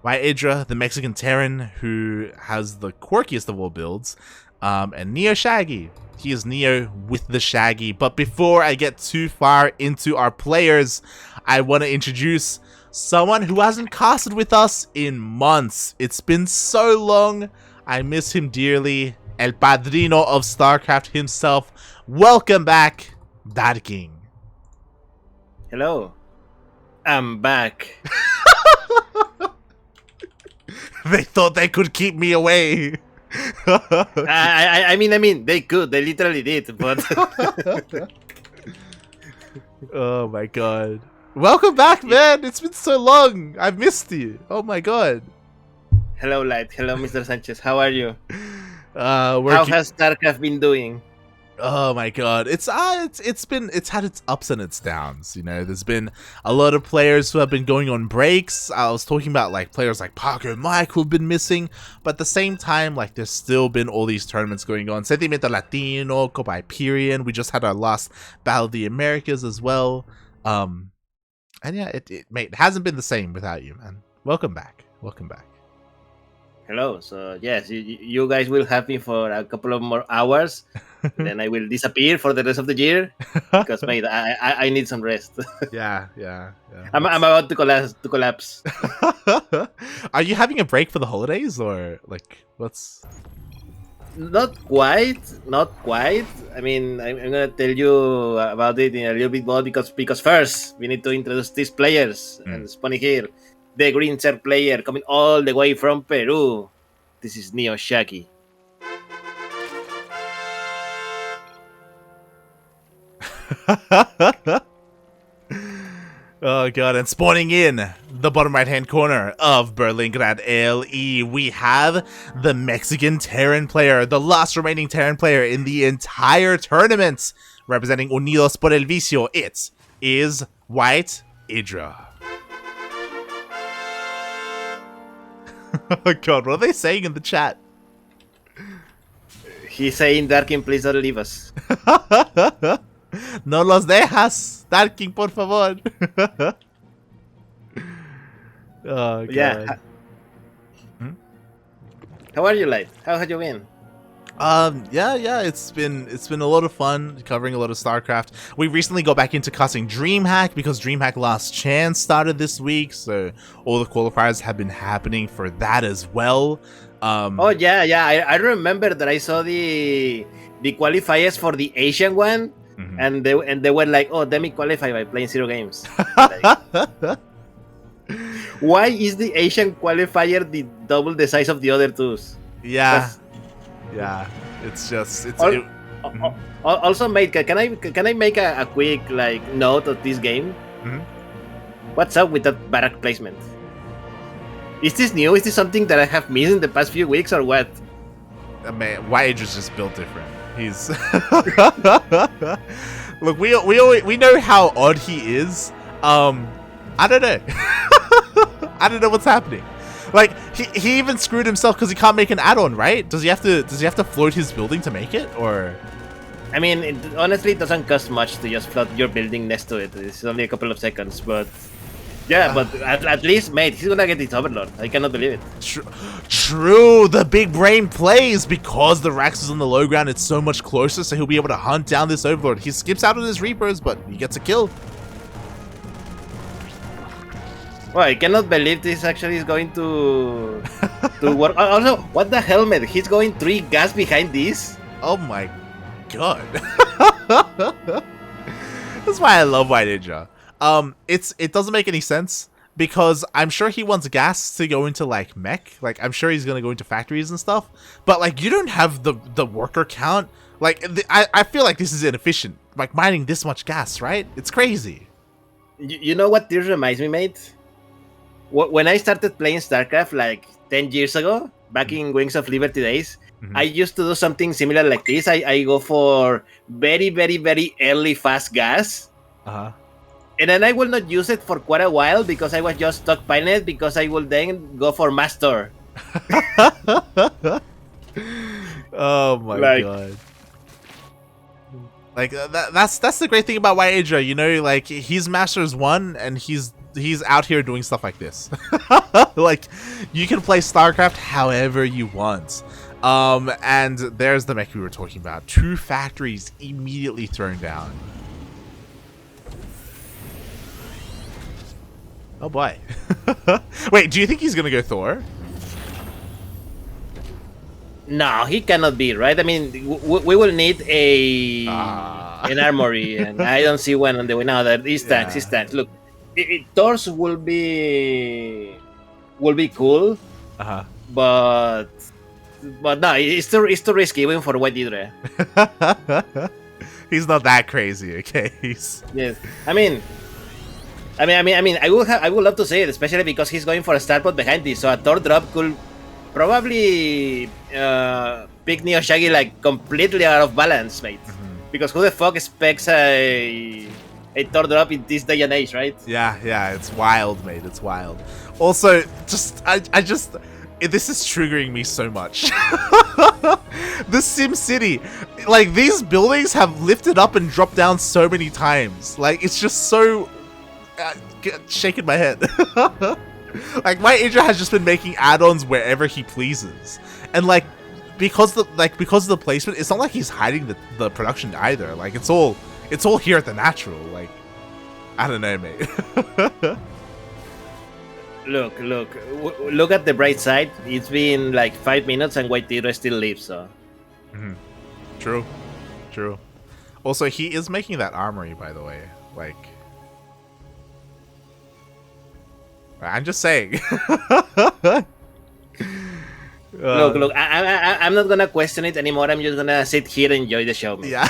WhiteIdra, the Mexican Terran who has the quirkiest of all builds, and NeosShaggy. He is Neo with the Shaggy. But before I get too far into our players, I want to introduce someone who hasn't casted with us in months. It's been so long. I miss him dearly. El Padrino of StarCraft himself. Welcome back, Ducklings. Hello. I'm back. They thought they could keep me away. I mean, they could. They literally did, but... Oh my god. Welcome back, man. It's been so long. I've missed you. Oh my god. Hello, Light. Hello, Mr. Sanchez. How are you? How has StarCraft been doing? Oh my god, it's had its ups and its downs. You know, there's been a lot of players who have been going on breaks. I was talking about like players like Parker, Mike, who've been missing, but at the same time, like there's still been all these tournaments going on. Sentimiento Latino, Copa Hyperion. We just had our last Battle of the Americas as well. And yeah, it hasn't been the same without you, man. Welcome back. Welcome back. Hello. So yes, you guys will have me for a couple of more hours. Then I will disappear for the rest of the year because, mate, I need some rest. Yeah. I'm about to collapse. Are you having a break for the holidays or like what's? Not quite. I mean, I'm gonna tell you about it in a little bit more because first we need to introduce these players. And it's funny here, the green shirt player coming all the way from Peru. This is NeosShaggy. Oh god, and spawning in the bottom right hand corner of Berlingrad LE, we have the Mexican Terran player, the last remaining Terran player in the entire tournament, representing Unidos por el Vicio. It is WhiteIdra. Oh god, what are they saying in the chat? He's saying, Darkin, please don't leave us. No los dejas, Darking, por favor. Oh god. Yeah. How are you, Light? How have you been? Yeah, it's been a lot of fun covering a lot of StarCraft. We recently got back into casting DreamHack because DreamHack Last Chance started this week, so all the qualifiers have been happening for that as well. Oh yeah, I remember that I saw the qualifiers for the Asian one. Mm-hmm. and they were like, oh, let me qualify by playing 0 games. Like, why is the Asian qualifier double the size of the other twos? Yeah, it's also, mate, can I make a quick like note of this game? Mm-hmm. What's up with that barrack placement? Is this new? Is this something that I have missed in the past few weeks or what? Man, WhiteIdra's just built different. He's look, we know how odd he is. I don't know. I don't know what's happening. Like he even screwed himself because he can't make an add-on, right? Does he have to float his building to make it, or? I mean, honestly, it doesn't cost much to just float your building next to it. It's only a couple of seconds, but yeah, but at least, mate, he's gonna get his Overlord. I cannot believe it. True, the big brain plays because the Rax is on the low ground. It's so much closer, so he'll be able to hunt down this Overlord. He skips out on his Reapers, but he gets a kill. Well, I cannot believe this actually is going to work. Also, what the hell, man? He's going 3 gas behind this? Oh my god. That's why I love WhiteIdra. It doesn't make any sense because I'm sure he wants gas to go into like mech. Like I'm sure he's gonna go into factories and stuff. But like you don't have the worker count. Like I feel like this is inefficient. Like mining this much gas, right? It's crazy. You know what this reminds me, mate? When I started playing StarCraft like 10 years ago, back in Wings of Liberty days, I used to do something similar like this. I go for very, very, very early fast gas. And then I will not use it for quite a while because I was just stockpiling it because I will then go for Master. Oh my god. Like that's the great thing about WhiteIdra, you know, like he's Masters 1 and he's he's out here doing stuff like this. Like, you can play StarCraft however you want. And there's the mech we were talking about. 2 factories immediately thrown down. Oh boy. Wait, do you think he's gonna go Thor? No, he cannot be, right? I mean, we will need an armory, and I don't see one on the way now. That is tanks, is tanks. Look, Thors will be cool, but no, it's too risky even for WhiteIdra. He's not that crazy, okay? Yes, I mean, I would love to say it, especially because he's going for a starpot behind this, so a Thor drop could probably pick NeosShaggy like completely out of balance, mate. Because who the fuck expects a Thor drop in this day and age, right? Yeah, it's wild, mate. It's wild. Also, this is triggering me so much. The Sim City, like, these buildings have lifted up and dropped down so many times. Like, it's just so shaking my head. Like, WhiteIdra has just been making add-ons wherever he pleases, and like because of the placement, it's not like he's hiding the production either. Like, it's all here at the natural. Like, I don't know, mate. Look at the bright side. It's been like 5 minutes and WhiteIdra still lives. So, True. Also, he is making that armory, by the way. Like, I'm just saying. Look, I'm not gonna question it anymore. I'm just gonna sit here and enjoy the show, man. Yeah.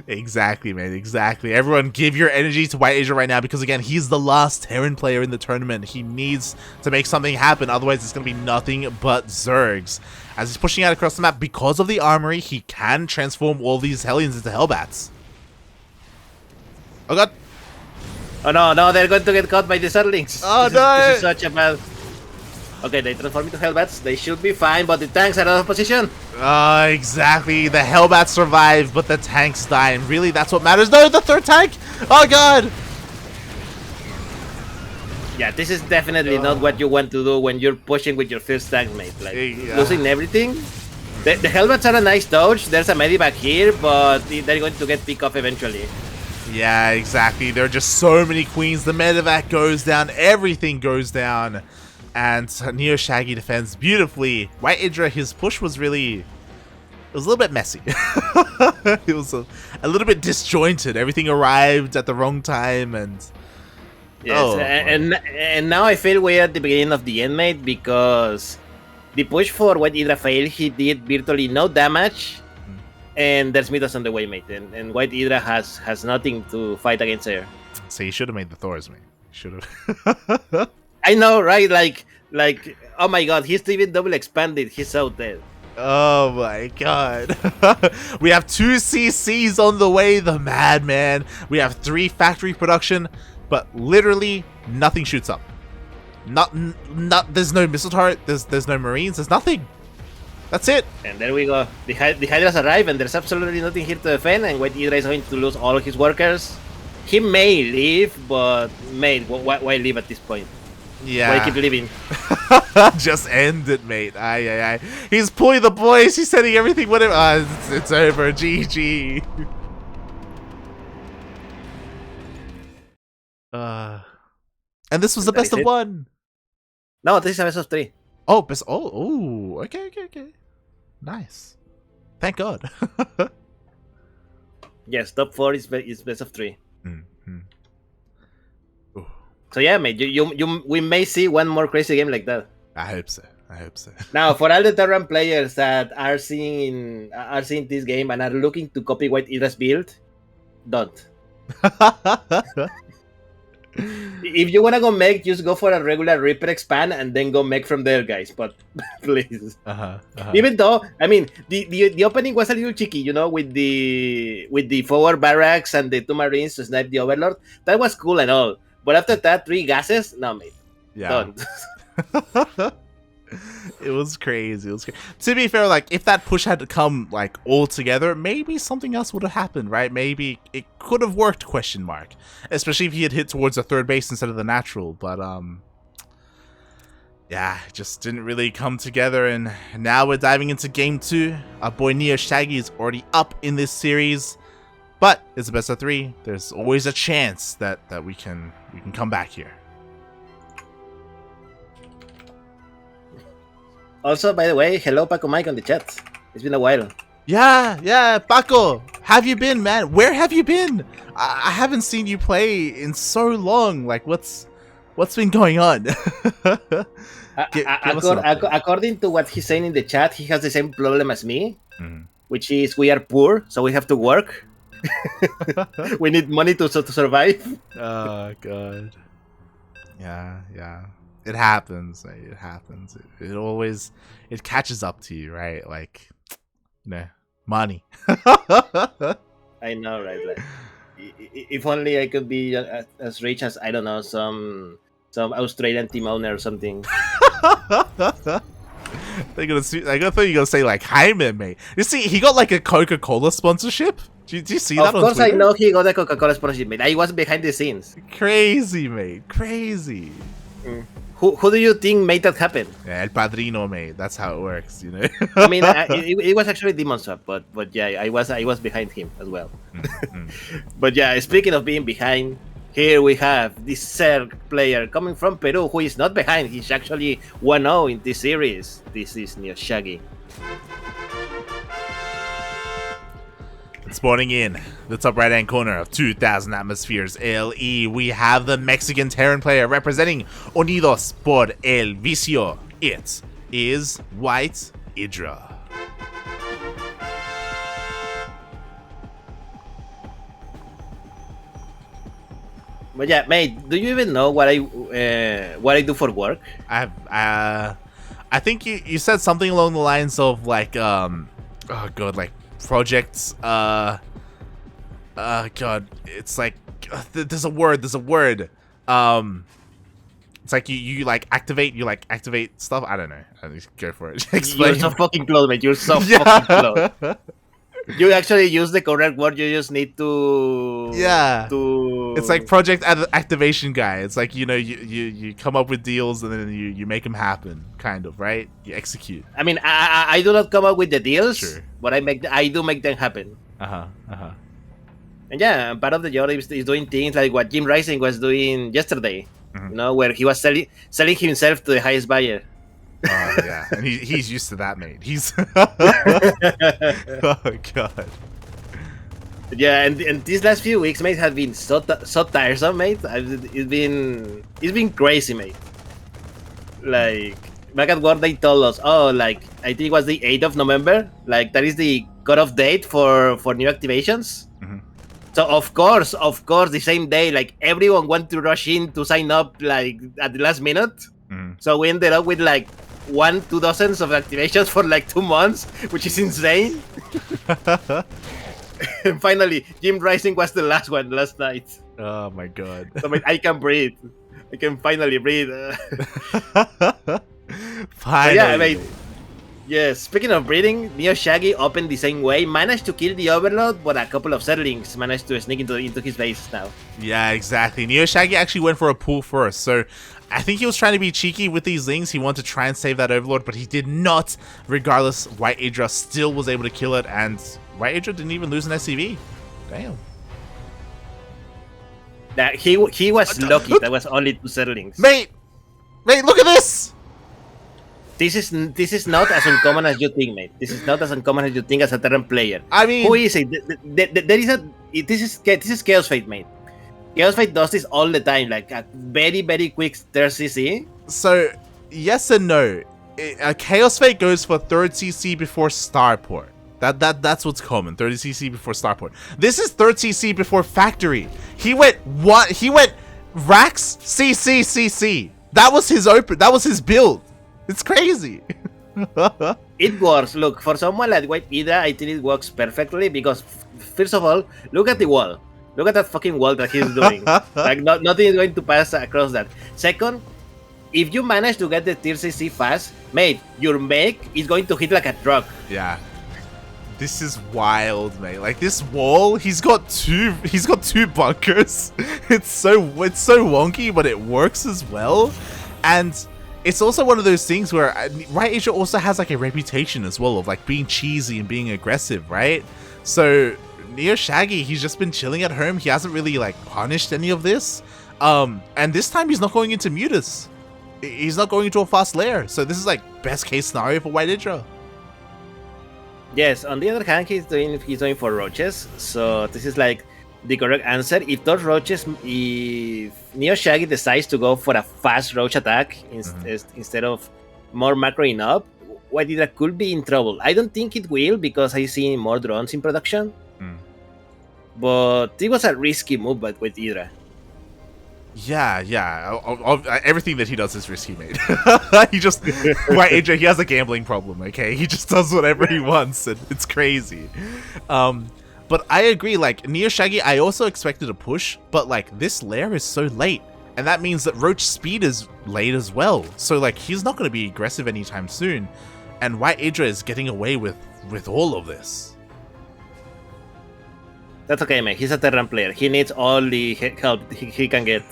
Exactly, man. Exactly. Everyone, give your energy to WhiteIdra right now, because again, he's the last Terran player in the tournament. He needs to make something happen, otherwise it's gonna be nothing but Zergs. As he's pushing out across the map, because of the armory, he can transform all these Hellions into Hellbats. Oh god. Oh no, they're going to get caught by the Zerglings. Oh this is such a bad... Okay, they transform into Hellbats. They should be fine, but the tanks are out of position. Exactly. The Hellbats survive, but the tanks die, and really, that's what matters. No, the 3rd tank! Oh god! Yeah, this is definitely not what you want to do when you're pushing with your first tank, mate. Like, losing everything. The Hellbats are a nice dodge. There's a medivac here, but they're going to get picked off eventually. Yeah, exactly. There are just so many queens. The medevac goes down. Everything goes down. And NeosShaggy defends beautifully. WhiteIdra, his push was really... It was a little bit messy. It was a little bit disjointed. Everything arrived at the wrong time, and... Yes, and now I feel we're at the beginning of the end, mate, because the push for WhiteIdra failed. He did virtually no damage. And there's Mythos on the way, mate. And WhiteIdra has nothing to fight against there. So you should have made the Thors, mate. Should have. I know, right? Like, oh my god, he's even double expanded. He's so dead. Oh my god. We have 2 CCs on the way, the madman. We have 3 factory production, but literally nothing shoots up. There's no missile turret. There's no marines. There's nothing. That's it. And there we go. The Hydras arrive, and there's absolutely nothing here to defend, and WhiteIdra is going to lose all of his workers. He may leave, but mate, why leave at this point? Yeah. Why keep living? Just end it, mate. Aye. He's pulling the boys. He's setting everything. Whatever. It's over. GG. And this was the best of 1. No, this is a best of 3. Oh, best. Oh. Okay. Nice. Thank God. Yes, top 4 is best of 3. So yeah, mate, we may see one more crazy game like that. I hope so. Now, for all the Terran players that are seeing this game and are looking to copy WhiteIdra's build, don't. If you wanna go make, just go for a regular Reaper expand and then go make from there, guys. But please. Even though, I mean, the opening was a little cheeky, you know, with the forward barracks and the 2 marines to snipe the Overlord. That was cool and all. But after that, 3 gases? No, mate. Yeah. Don't. It was crazy. It was crazy. To be fair, like if that push had to come like all together, maybe something else would have happened, right? Maybe it could have worked? Question mark. Especially if he had hit towards the third base instead of the natural. But yeah, it just didn't really come together. And now we're diving into game 2. Our boy NeosShaggy is already up in this series, but it's a best of 3. There's always a chance that we can come back here. Also, by the way, hello Paco Mike on the chat. It's been a while. Yeah, Paco. Have you been, man? Where have you been? I haven't seen you play in so long. Like, what's been going on? According to what he's saying in the chat, he has the same problem as me, which is we are poor, so we have to work. We need money to survive. Oh God. Yeah. It happens. It happens. It always catches up to you, right? Like, money. I know, right? Like, if only I could be as rich as, I don't know, some Australian team owner or something. I thought you were gonna say like Jaime, mate. You see, he got like a Coca-Cola sponsorship. Do you see that on Twitter? Of course, I know he got a Coca-Cola sponsorship, mate. I was behind the scenes. Crazy, mate. Crazy. Who do you think made that happen? Yeah, El Padrino, mate. That's how it works, I mean, it was actually Demon Swap, but yeah, I was behind him as well. But yeah, speaking of being behind, here we have this Zerg player coming from Peru who is not behind. He's actually 1-0 in this series. This is NeosShaggy. Spawning in the top right hand corner of 2000 Atmospheres LE, we have the Mexican Terran player representing Unidos por el Vicio. It is WhiteIdra. But yeah, mate, do you even know what I do for work? I think you said something along the lines of like oh god, like projects. God, it's like there's a word. It's like you like activate stuff. I don't know. Go for it. Explain. You're so fucking close, mate. You're so fucking close. You actually use the correct word. You just need to. Yeah. It's like project activation guy. It's like you come up with deals and then you make them happen, kind of, right? You execute. I mean, I do not come up with the deals, sure, but I do make them happen. And yeah, part of the job is doing things like what Jim Rising was doing yesterday. Where he was selling himself to the highest buyer. Oh yeah, and he's used to that, mate. He's oh god. Yeah, and these last few weeks, mate, have been so tiresome, mate. It's been crazy, mate. Like back at work, they told us, oh, like I think it was the 8th of November, like that is the cutoff date for new activations. So of course, the same day, like everyone wanted to rush in to sign up, like at the last minute. So we ended up with like 1-2 dozens of activations for like 2 months, which is insane. And finally, Jim Rising was the last one last night. Oh my god. So I can breathe. I can finally breathe. Finally. Yeah, mate. Yes, speaking of breathing, NeosShaggy opened the same way, managed to kill the Overlord, but a couple of Zerglings managed to sneak into his base now. Yeah, exactly. NeosShaggy actually went for a pull first, so I think he was trying to be cheeky with these Lings. He wanted to try and save that Overlord, but he did not. Regardless, WhiteIdra still was able to kill it, and WhiteIdra didn't even lose an SCV. Damn. That he was lucky. That was only 2 Zerglings. Mate, look at this. This is not as uncommon as you think, mate. This is not as uncommon as you think as a Terran player. I mean, who is it? This is Chaos Fate, mate. Chaos Fate does this all the time, like a very, very quick third CC. So, yes and no. Chaos Fate goes for 3rd CC before Starport. That's what's common. 30 CC before Starport. This is 3rd CC before Factory. He went Rax CC. That was his open. That was his build. It's crazy. It works. Look, for someone like WhiteIdra, I think it works perfectly because, first of all, look at the wall. Look at that fucking wall that he's doing. Like, nothing is going to pass across that. Second, if you manage to get the TvZ fast, mate, your mech is going to hit like a truck. Yeah. This is wild, mate. Like this wall, he's got two bunkers. It's so wonky, but it works as well. And it's also one of those things where WhiteIdra also has like a reputation as well of like being cheesy and being aggressive, right? So NeosShaggy, he's just been chilling at home. He hasn't really like punished any of this. And this time he's not going into Mutus. He's not going into a fast lair. So this is like best case scenario for WhiteIdra. Yes, on the other hand, he's going for roaches. So this is like the correct answer. If those roaches, if NeosShaggy decides to go for a fast roach attack instead of more macroing up, WhiteIdra could be in trouble. I don't think it will because I see more drones in production. But it was a risky move by WhiteIdra. Yeah. Everything that he does is risky, mate. He just WhiteIdra, he has a gambling problem. Okay, he just does whatever he wants, and it's crazy. But I agree. Like NeosShaggy, I also expected a push, but like this lair is so late, and that means that Roach speed is late as well. So like he's not going to be aggressive anytime soon, and WhiteIdra is getting away with all of this. That's okay, man. He's a Terran player. He needs all the help he can get.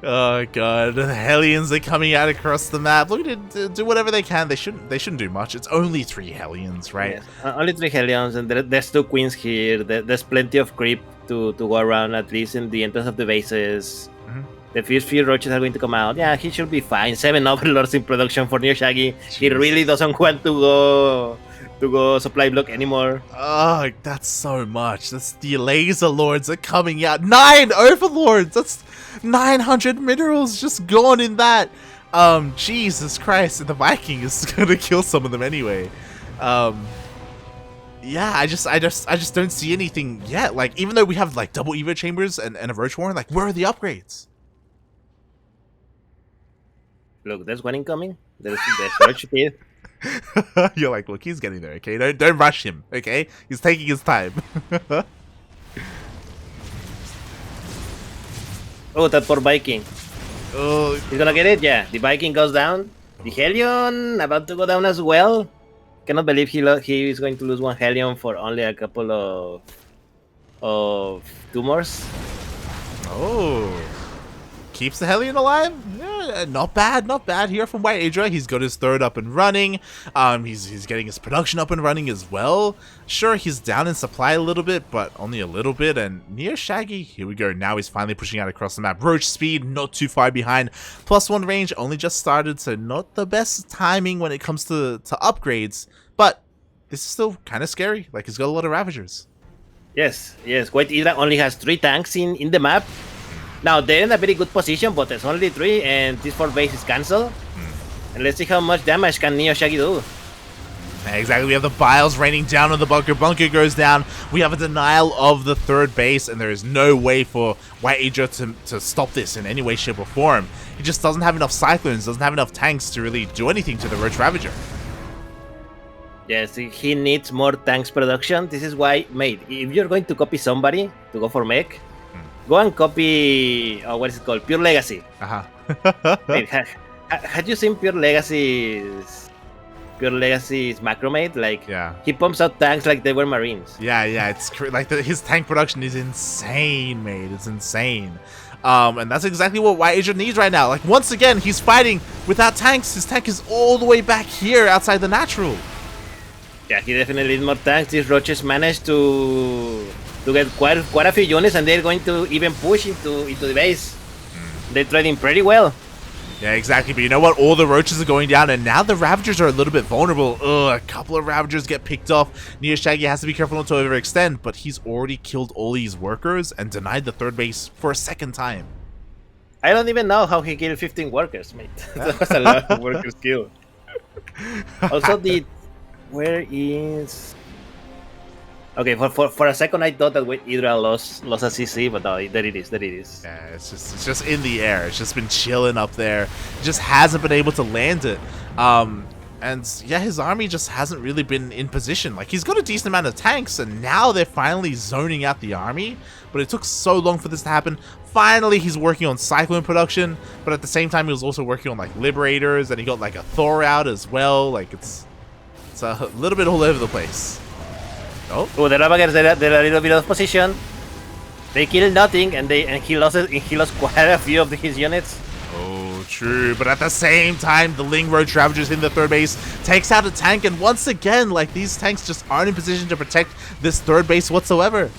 Oh god, the Hellions are coming out across the map. Look at it, do whatever they can. They shouldn't do much. It's only 3 Hellions, right? Yes. Only 3 Hellions, and there's 2 queens here. There's plenty of creep to go around, at least in the entrance of the bases. The first few roaches are going to come out. Yeah, he should be fine. 7 overlords in production for NeosShaggy. He really doesn't want to go supply block anymore. Oh, that's so much. That's the laser lords are coming out. 9 overlords. That's 900 minerals just gone in that. Jesus Christ, the Viking is gonna kill some of them anyway. Yeah, I just don't see anything yet. Like, even though we have like double Evo chambers and a Roach Warren, like, where are the upgrades? Look, there's one incoming. There's Roach speed. You're like, look, he's getting there, okay? Don't rush him, okay? He's taking his time. Oh, that poor Viking. Oh, He's gonna get it? Yeah. The Viking goes down. The Hellion about to go down as well. Cannot believe he is going to lose 1 Hellion for only a couple of tumors. Oh. Keeps the Hellion alive? Yeah, not bad here from WhiteIdra. He's got his 3rd up and running. He's getting his production up and running as well. Sure, he's down in supply a little bit, but only a little bit. And NeosShaggy, here we go. Now he's finally pushing out across the map. Roach speed, not too far behind. +1 range, only just started, so not the best timing when it comes to upgrades. But this is still kind of scary. Like, he's got a lot of Ravagers. Yes. WhiteIdra only has 3 tanks in the map. Now, they're in a very good position, but there's only 3, and this 4th base is cancelled. And let's see how much damage can NeosShaggy do. Exactly, we have the Biles raining down on the bunker. Bunker goes down. We have a denial of the 3rd base, and there is no way for WhiteIdra to stop this in any way, shape, or form. He just doesn't have enough Cyclones, doesn't have enough tanks to really do anything to the Roach Ravager. Yes, he needs more tanks production. This is why, mate, if you're going to copy somebody to go for mech, go and copy, what is it called? Pure Legacy. Wait, had you seen Pure Legacy's Macromate? Like, yeah, he pumps out tanks like they were Marines. Yeah, it's like his tank production is insane, mate. It's insane. And that's exactly what WhiteIdra needs right now. Like, once again, he's fighting without tanks. His tank is all the way back here outside the natural. Yeah, he definitely needs more tanks. These roaches managed to get quite a few units, and they're going to even push into the base. They're trading pretty well. Yeah, exactly. But you know what? All the roaches are going down, and now the Ravagers are a little bit vulnerable. Ugh, a couple of Ravagers get picked off. NeosShaggy has to be careful not to overextend, but he's already killed all these workers and denied the 3rd base for a 2nd time. I don't even know how he killed 15 workers, mate. That was a lot of workers killed. Also, where is... Okay, for a second I thought that WhiteIdra lost a CC, but no, there it is. Yeah, it's just in the air. It's just been chilling up there. It just hasn't been able to land it. And yeah, his army just hasn't really been in position. Like, he's got a decent amount of tanks, and now they're finally zoning out the army. But it took so long for this to happen. Finally, he's working on Cyclone production, but at the same time, he was also working on, like, Liberators, and he got, like, a Thor out as well. Like, it's a little bit all over the place. Oh, The Ravagers, they're a little bit out of position. They killed nothing, and he lost quite a few of his units. Oh, true. But at the same time, the Ling Roach Ravagers in the third base takes out a tank, and once again, like, these tanks just aren't in position to protect this third base whatsoever.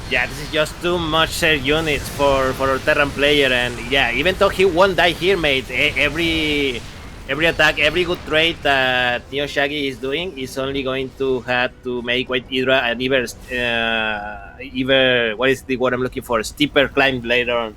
Yeah, this is just too much shared units for our Terran player, and yeah, even though he won't die here, mate, every attack, every good trade that NeosShaggy is doing is only going to have to make WhiteIdra an even what is the word I'm looking for, steeper climb later on.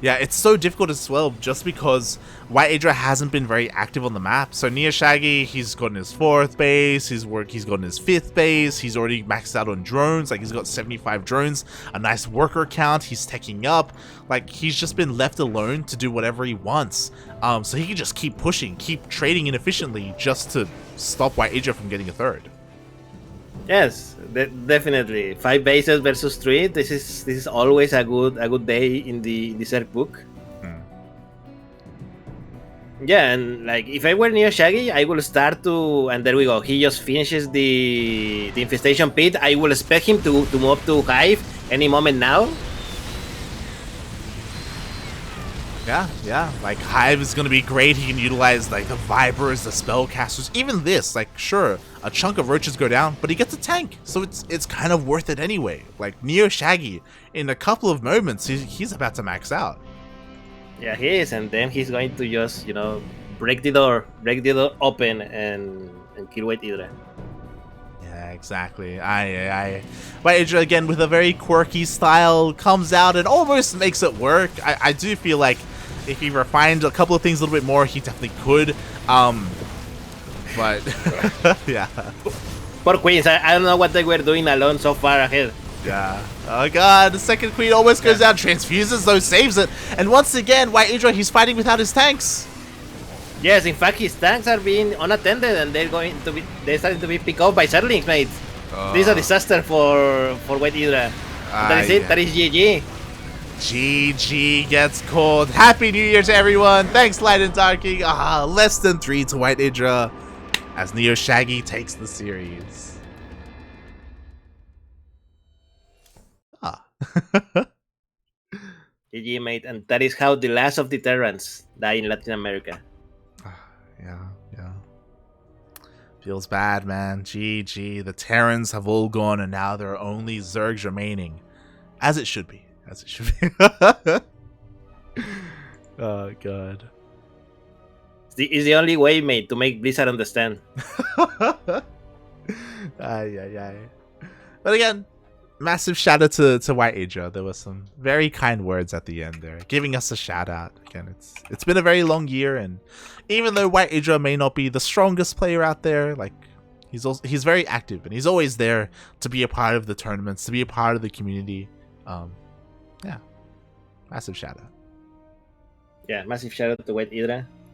Yeah, it's so difficult as well just because WhiteIdra hasn't been very active on the map. So NeosShaggy, he's gotten his 4th base, he's gotten his 5th base, he's already maxed out on drones, like he's got 75 drones, a nice worker count, he's teching up, like he's just been left alone to do whatever he wants. So he can just keep pushing, keep trading inefficiently just to stop WhiteIdra from getting a 3rd. Yes, definitely. 5 bases versus 3. This is always a good day in the Zerg book. Yeah, and like if I were NeosShaggy, I will start to, and there we go. He just finishes the infestation pit. I will expect him to move to Hive any moment now. Yeah, like Hive is gonna be great. He can utilize like the Vipers, the Spellcasters, even this. Like, sure, a chunk of roaches go down, but he gets a tank, so it's kind of worth it anyway. Like NeosShaggy, in a couple of moments, he's about to max out. Yeah, he is, and then he's going to just break the door open and kill WhiteIdra. Yeah, exactly. WhiteIdra again with a very quirky style comes out and almost makes it work. I do feel like if he refined a couple of things a little bit more, he definitely could. But yeah. Poor Queens, I don't know what they were doing alone so far ahead. Yeah. Oh god, the second queen almost goes down, transfuses though, saves it. And once again, WhiteIdra, he's fighting without his tanks. Yes, in fact, his tanks are being unattended, and they're starting to be picked up by Zerglings, mate. This is a disaster for WhiteIdra. That is it. That is GG. GG gets called. Happy New Year to everyone. Thanks, Light and Darking. Less than 3 to WhiteIdra as NeosShaggy takes the series. GG, mate, and that is how the last of the Terrans die in Latin America. Yeah. Feels bad, man. GG. The Terrans have all gone, and now there are only Zergs remaining. As it should be. Oh, God. It's the only way, mate, to make Blizzard understand. But again, massive shout out to WhiteIdra. There were some very kind words at the end there, giving us a shout out. Again, it's been a very long year, and even though WhiteIdra may not be the strongest player out there, like he's very active and he's always there to be a part of the tournaments, to be a part of the community. Yeah, massive shout out. Yeah, massive shout out to WhiteIdra.